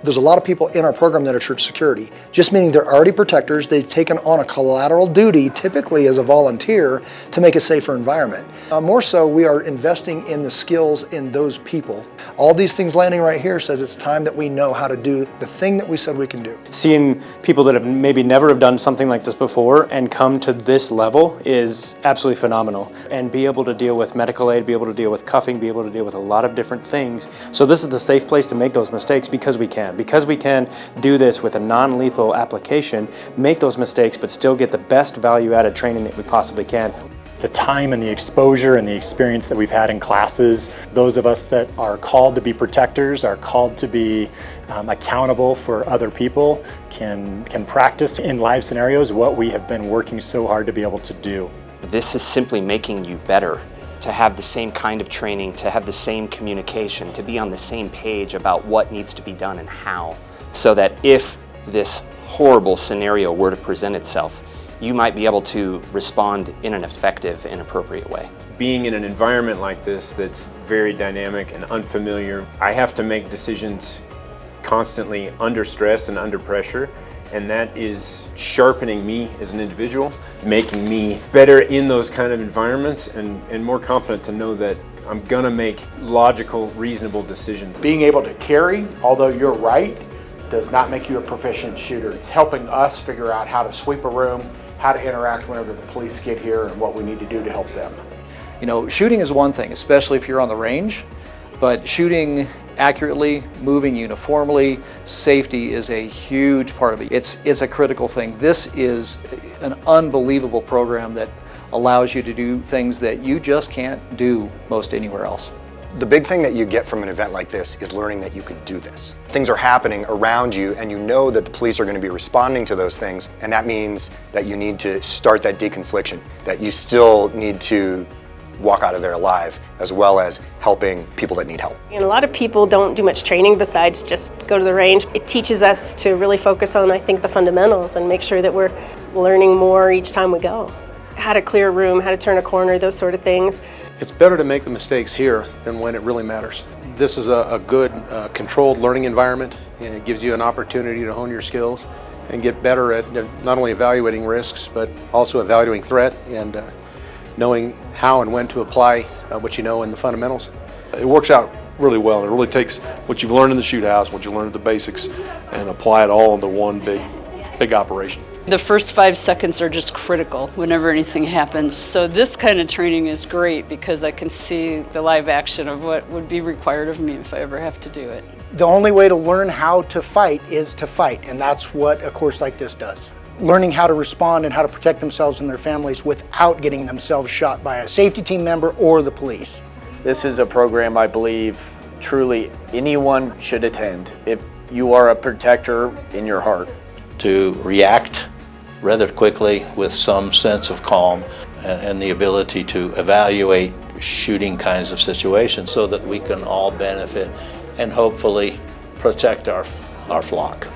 There's a lot of people in our program that are church security, just meaning they're already protectors. They've taken on a collateral duty, typically as a volunteer, to make a safer environment. More so, we are investing in the skills in those people. All these things landing right here says it's time that we know how to do the thing that we said we can do. Seeing people that have maybe never have done something like this before and come to this level is absolutely phenomenal. And be able to deal with medical aid, be able to deal with cuffing, be able to deal with a lot of different things. So this is the safe place to make those mistakes because we can. Because we can do this with a non-lethal application, make those mistakes but still get the best value-added training that we possibly can. The time and the exposure and the experience that we've had in classes, those of us that are called to be protectors, are called to be accountable for other people, can practice in live scenarios what we have been working so hard to be able to do. This is simply making you better, to have the same kind of training, to have the same communication, to be on the same page about what needs to be done and how, so that if this horrible scenario were to present itself, you might be able to respond in an effective and appropriate way. Being in an environment like this that's very dynamic and unfamiliar, I have to make decisions constantly under stress and under pressure, and that is sharpening me as an individual, making me better in those kind of environments and more confident to know that I'm gonna make logical, reasonable decisions. Being able to carry, although you're right, does not make you a proficient shooter. It's helping us figure out how to sweep a room, how to interact whenever the police get here, and what we need to do to help them. You know, shooting is one thing, especially if you're on the range, but shooting accurately, moving uniformly, safety is a huge part of it. It's a critical thing. This is an unbelievable program that allows you to do things that you just can't do most anywhere else. The big thing that you get from an event like this is learning that you can do this. Things are happening around you and you know that the police are going to be responding to those things, and that means that you need to start that deconfliction, that you still need to walk out of there alive, as well as helping people that need help. And a lot of people don't do much training besides just go to the range. It teaches us to really focus on, I think, the fundamentals and make sure that we're learning more each time we go. How to clear a room, how to turn a corner, those sort of things. It's better to make the mistakes here than when it really matters. This is a good controlled learning environment, and it gives you an opportunity to hone your skills and get better at not only evaluating risks, but also evaluating threat and knowing how and when to apply what you know in the fundamentals. It works out really well. It really takes what you've learned in the shoot house, what you learned at the basics, and apply it all into one big operation. The first 5 seconds are just critical whenever anything happens. So this kind of training is great because I can see the live action of what would be required of me if I ever have to do it. The only way to learn how to fight is to fight, and that's what a course like this does. Learning how to respond and how to protect themselves and their families without getting themselves shot by a safety team member or the police. This is a program I believe truly anyone should attend if you are a protector in your heart. To react rather quickly with some sense of calm and the ability to evaluate shooting kinds of situations so that we can all benefit and hopefully protect our flock.